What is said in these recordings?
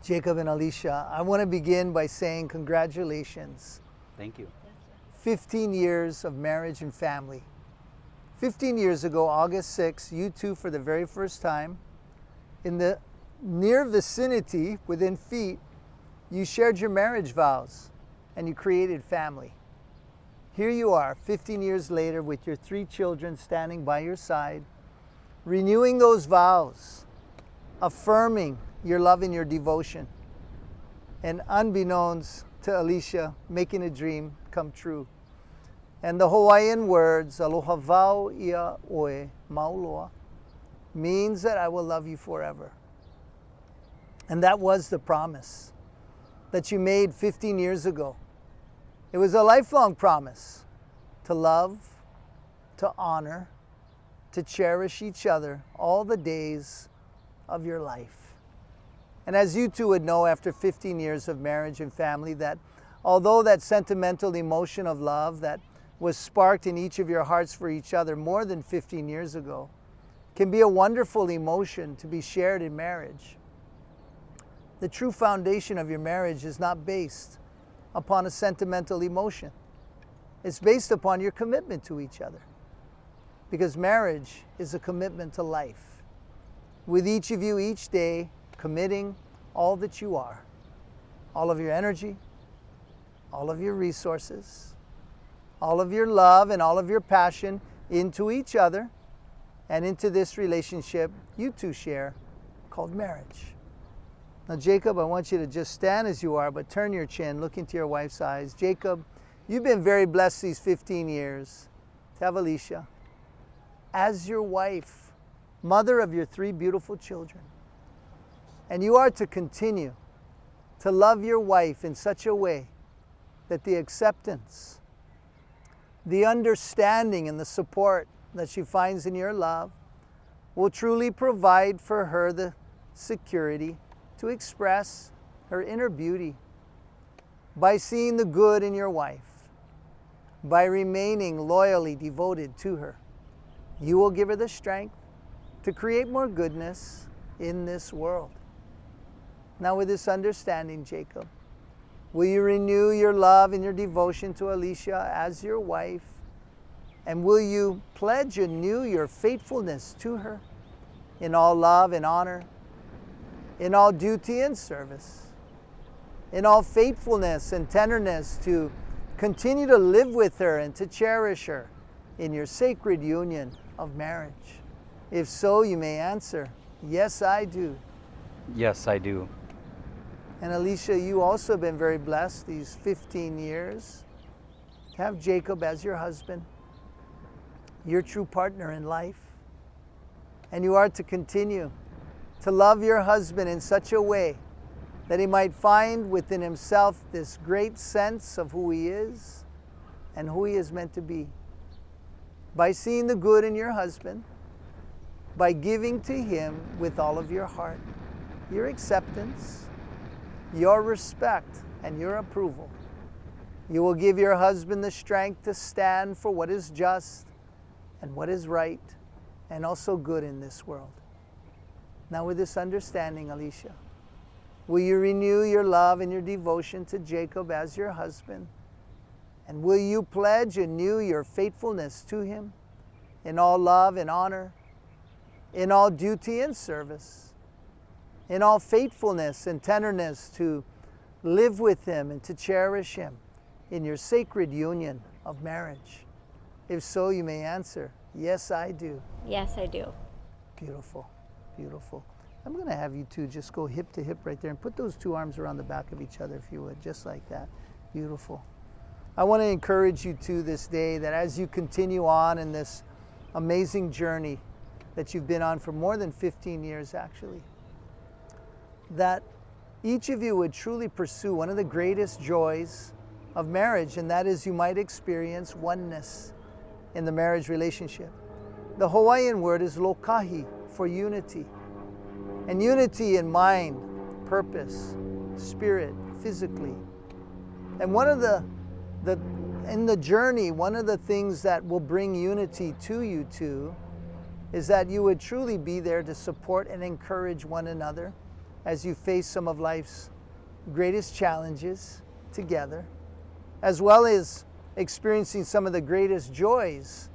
Jacob and Alicia, I want to begin by saying congratulations. Thank you. 15 years of marriage and family. 15 years ago, August 6, you two for the very first time, in the near vicinity, within feet, you shared your marriage vows and you created family. Here you are, 15 years later, with your 3 children standing by your side, renewing those vows, affirming your love and your devotion, and unbeknownst to Alicia, making a dream come true. And the Hawaiian words, aloha vau ia oe mauloa, means that I will love you forever. And that was the promise that you made 15 years ago. It was a lifelong promise to love, to honor, to cherish each other all the days of your life. And as you two would know after 15 years of marriage and family, that although that sentimental emotion of love that was sparked in each of your hearts for each other more than 15 years ago can be a wonderful emotion to be shared in marriage, the true foundation of your marriage is not based upon a sentimental emotion. It's based upon your commitment to each other. Because marriage is a commitment to life. With each of you each day committing all that you are, all of your energy, all of your resources, all of your love and all of your passion into each other and into this relationship you two share called marriage. Now, Jacob, I want you to just stand as you are, but turn your chin, look into your wife's eyes. Jacob, you've been very blessed these 15 years to have Alicia as your wife, mother of your 3 beautiful children. And you are to continue to love your wife in such a way that the acceptance, the understanding, and the support that she finds in your love will truly provide for her the security to express her inner beauty by seeing the good in your wife, by remaining loyally devoted to her. You will give her the strength to create more goodness in this world. Now, with this understanding, Jacob, will you renew your love and your devotion to Alicia as your wife? And will you pledge anew your faithfulness to her in all love and honor, in all duty and service, in all faithfulness and tenderness to continue to live with her and to cherish her in your sacred union of marriage? If so, you may answer, yes, I do. Yes, I do. And Alicia, you also have been very blessed these 15 years to have Jacob as your husband, your true partner in life. And you are to continue to love your husband in such a way that he might find within himself this great sense of who he is and who he is meant to be. By seeing the good in your husband, by giving to him with all of your heart, your acceptance, your respect, and your approval. You will give your husband the strength to stand for what is just and what is right and also good in this world. Now, with this understanding, Alicia, will you renew your love and your devotion to Jacob as your husband? And will you pledge anew your faithfulness to him in all love and honor, in all duty and service, in all faithfulness and tenderness to live with him and to cherish him in your sacred union of marriage? If so, you may answer, yes, I do. Yes, I do. Beautiful, beautiful. I'm going to have you two just go hip to hip right there and put those 2 arms around the back of each other, if you would, just like that. Beautiful. I want to encourage you two this day that as you continue on in this amazing journey that you've been on for more than 15 years, actually, that each of you would truly pursue one of the greatest joys of marriage, and that is you might experience oneness in the marriage relationship. The Hawaiian word is lokahi, for unity. And unity in mind, purpose, spirit, physically. And one of in the journey, one of the things that will bring unity to you two is that you would truly be there to support and encourage one another as you face some of life's greatest challenges together, as well as experiencing some of the greatest joys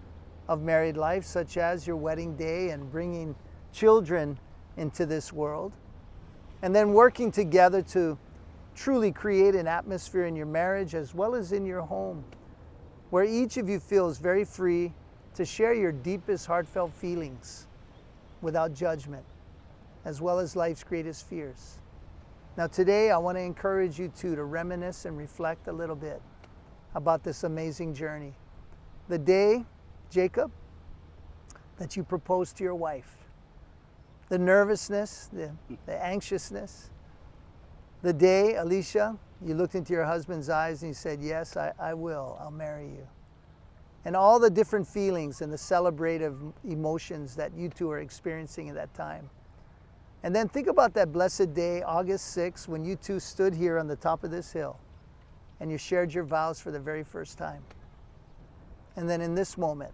of married life, such as your wedding day and bringing children into this world, and then working together to truly create an atmosphere in your marriage as well as in your home where each of you feels very free to share your deepest heartfelt feelings without judgment, as well as life's greatest fears. Now today I want to encourage you to reminisce and reflect a little bit about this amazing journey. The day, Jacob, that you proposed to your wife. The nervousness, the anxiousness. The day, Alicia, you looked into your husband's eyes and you said, yes, I will, I'll marry you. And all the different feelings and the celebrative emotions that you two are experiencing at that time. And then think about that blessed day, August 6th, when you two stood here on the top of this hill and you shared your vows for the very first time. And then in this moment,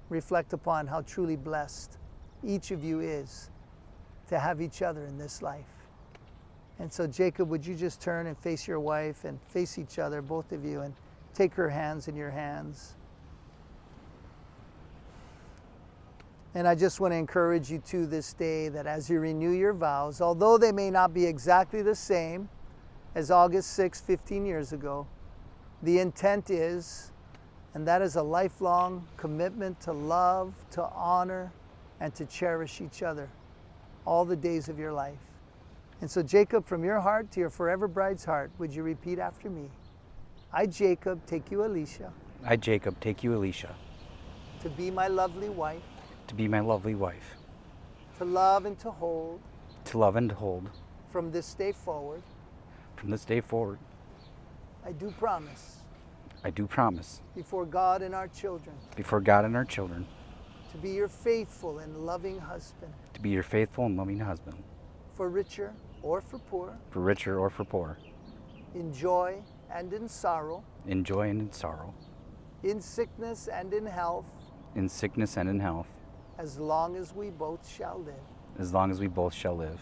reflect upon how truly blessed each of you is to have each other in this life. And so Jacob, would you just turn and face your wife and face each other, both of you, and take her hands in your hands. And I just want to encourage you to this day that as you renew your vows, although they may not be exactly the same as August 6, 15 years ago, the intent is, and that is a lifelong commitment to love, to honor, and to cherish each other all the days of your life. And so Jacob, from your heart to your forever bride's heart, would you repeat after me? I, Jacob, take you, Alicia. I, Jacob, take you, Alicia, To be my lovely wife. to be my lovely wife, To love and to hold. to love and to hold, From this day forward. from this day forward. I do promise. I do promise, Before God and our children. before God and our children, To be your faithful and loving husband. to be your faithful and loving husband, For richer or for poor. for richer or for poor, In joy and in sorrow. in joy and in sorrow, In sickness and in health. in sickness and in health, As long as we both shall live. as long as we both shall live.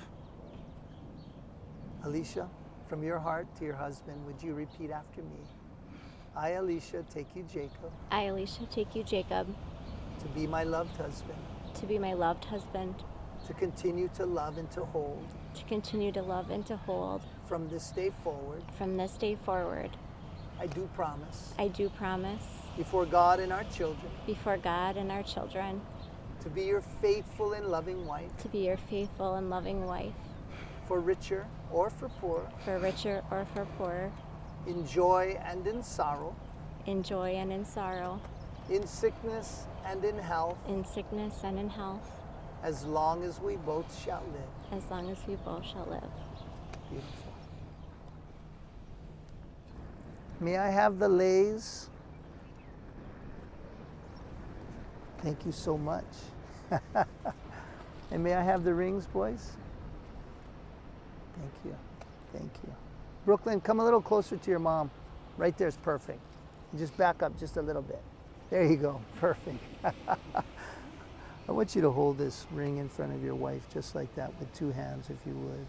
Alicia, from your heart to your husband, would you repeat after me? I, Alicia, take you, Jacob, I, Alicia, take you, Jacob, to be my loved husband, to be my loved husband, to continue to love and to hold to continue to love and to hold from this day forward. from this day forward. I do promise. I do promise, Before God and our children, before God and our children, to be your faithful and loving wife, to be your faithful and loving wife, for richer or for poor, for richer or for poorer, in joy and in sorrow, in joy and in sorrow, in sickness and in health, in sickness and in health, as long as we both shall live. as long as we both shall live. Beautiful. May I have the lays? Thank you so much. And may I have the rings, boys? Thank you. Thank you. Brooklyn, come a little closer to your mom. Right there's perfect. And just back up just a little bit. There you go. Perfect. I want you to hold this ring in front of your wife just like that with two hands, if you would.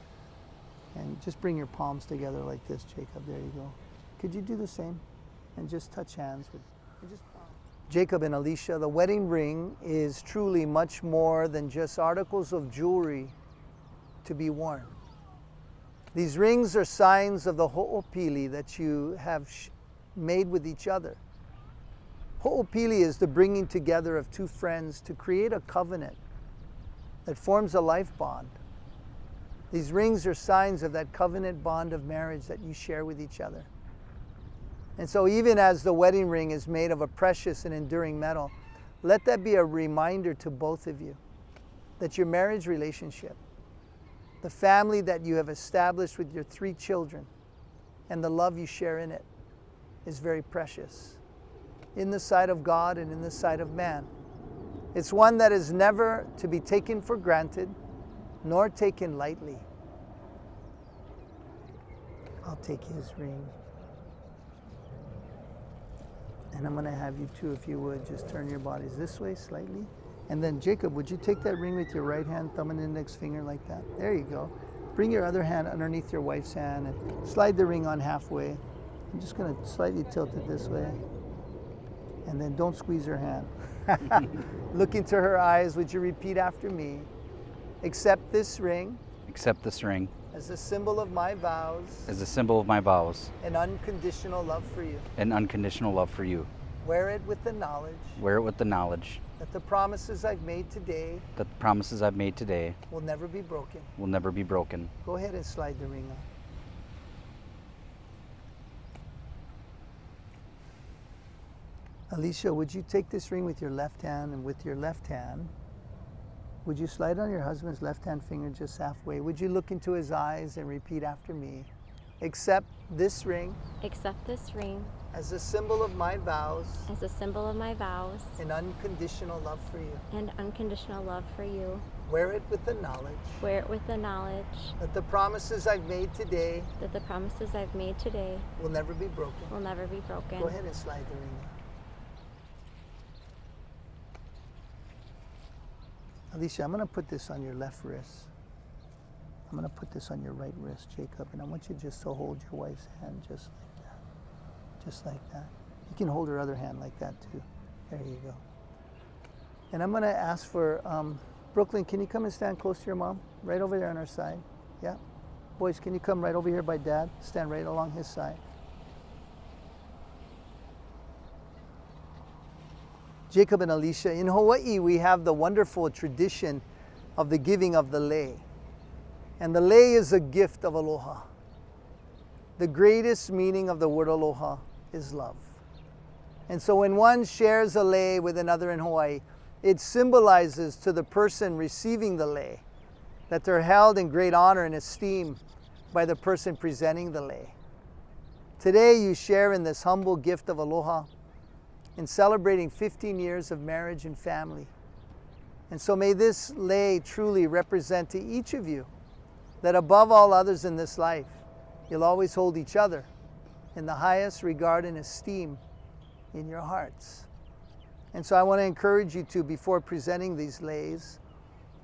And just bring your palms together like this, Jacob. There you go. Could you do the same? And just touch hands with just Jacob and Alicia. The wedding ring is truly much more than just articles of jewelry to be worn. These rings are signs of the ho'opili that you have made with each other. Ho'opili is the bringing together of two friends to create a covenant that forms a life bond. These rings are signs of that covenant bond of marriage that you share with each other. And so even as the wedding ring is made of a precious and enduring metal, let that be a reminder to both of you that your marriage relationship, the family that you have established with your 3 children, and the love you share in it is very precious in the sight of God and in the sight of man. It's one that is never to be taken for granted, nor taken lightly. I'll take his ring. And I'm going to have you two, if you would, just turn your bodies this way slightly. And then Jacob, would you take that ring with your right hand, thumb and index finger like that? There you go. Bring your other hand underneath your wife's hand and slide the ring on halfway. I'm just going to slightly tilt it this way. And then don't squeeze her hand. Look into her eyes. Would you repeat after me? Accept this ring Accept this ring as a symbol of my vows as a symbol of my vows and unconditional love for you. and unconditional love for you. Wear it with the knowledge Wear it with the knowledge that the promises I've made today that the promises I've made today will never be broken. will never be broken. Go ahead and slide the ring on. Alicia, would you take this ring with your left hand, and with your left hand, would you slide on your husband's left hand finger just halfway? Would you look into his eyes and repeat after me? Accept this ring Accept this ring as a symbol of my vows as a symbol of my vows and unconditional love for you. and unconditional love for you. Wear it with the knowledge Wear it with the knowledge that the promises I've made today that the promises I've made today will never be broken. will never be broken. Go ahead and slide the ring on. Alicia, I'm going to put this on your left wrist. I'm going to put this on your right wrist, Jacob, and I want you just to hold your wife's hand just like that. Just like that. You can hold her other hand like that too. There you go. And I'm going to ask for, Brooklyn, can you come and stand close to your mom? Right over there on her side. Yeah. Boys, can you come right over here by Dad? Stand right along his side. Jacob and Alicia, in Hawaii, we have the wonderful tradition of the giving of the lei. And the lei is a gift of aloha. The greatest meaning of the word aloha is love. And so when one shares a lei with another in Hawaii, it symbolizes to the person receiving the lei that they're held in great honor and esteem by the person presenting the lei. Today you share in this humble gift of aloha in celebrating 15 years of marriage and family. And so may this lei truly represent to each of you that above all others in this life, you'll always hold each other in the highest regard and esteem in your hearts. And so I want to encourage you to, before presenting these leis,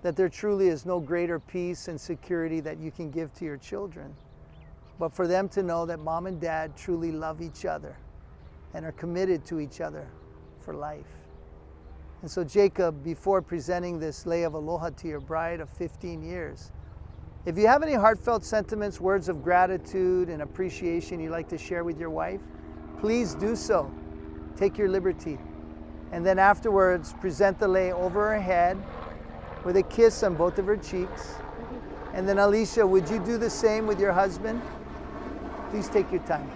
that there truly is no greater peace and security that you can give to your children, but for them to know that mom and dad truly love each other and are committed to each other for life. And so Jacob, before presenting this lei of aloha to your bride of 15 years, if you have any heartfelt sentiments, words of gratitude and appreciation you'd like to share with your wife, please do so. Take your liberty. And then afterwards, present the lei over her head with a kiss on both of her cheeks. And then Alicia, would you do the same with your husband? Please take your time.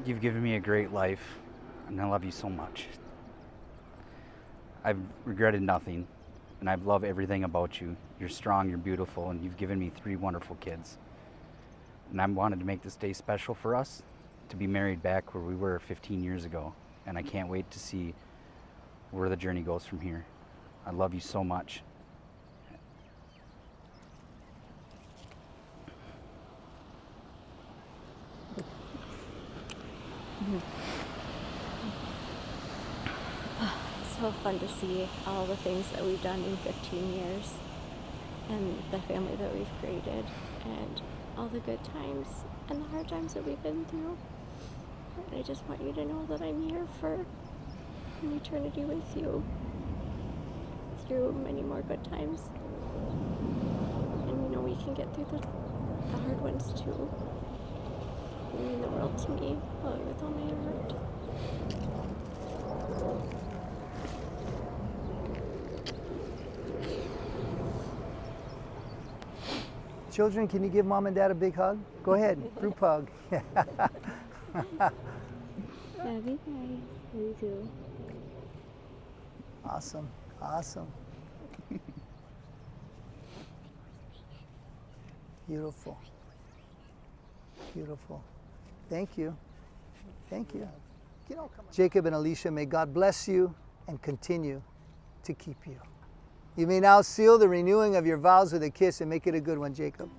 You've given me a great life, and I love you so much. I've regretted nothing, and I've loved everything about you. You're strong, you're beautiful, and you've given me 3 wonderful kids. And I wanted to make this day special for us, to be married back where we were 15 years ago. And I can't wait to see where the journey goes from here. I love you so much. It's so fun to see all the things that we've done in 15 years and the family that we've created and all the good times and the hard times that we've been through. And I just want you to know that I'm here for an eternity with you through many more good times. And you know we can get through the hard ones too. You mean the world to me. Love you with all my heart. Children, can you give mom and dad a big hug? Go ahead, group hug. That'd be nice. Me too. Awesome, awesome. Beautiful, beautiful. Thank you, thank you. Jacob and Alicia, may God bless you and continue to keep you. You may now seal the renewing of your vows with a kiss and make it a good one, Jacob.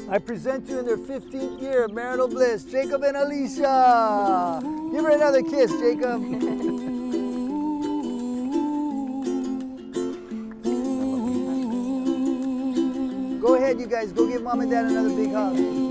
I present to you in their 15th year of marital bliss, Jacob and Alicia. Give her another kiss, Jacob. Go ahead, you guys. Go give mom and dad another big hug.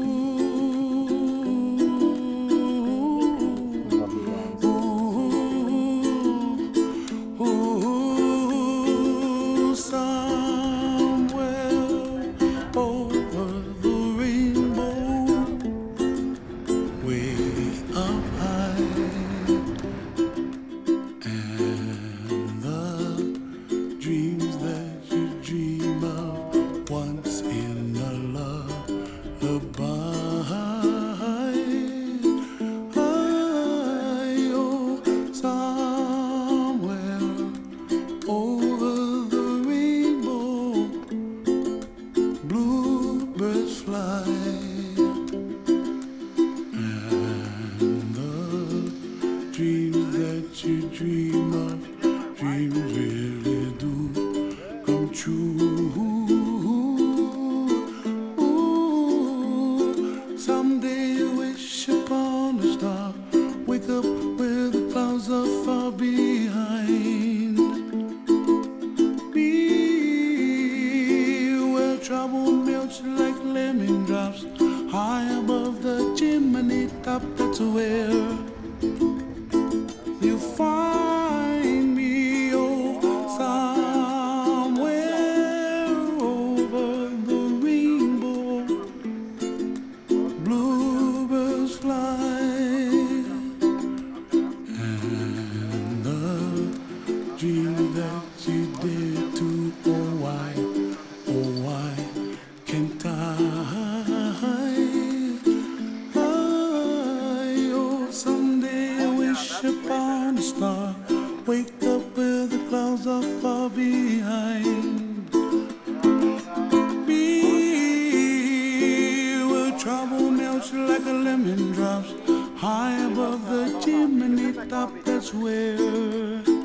High above the chimney top, that's where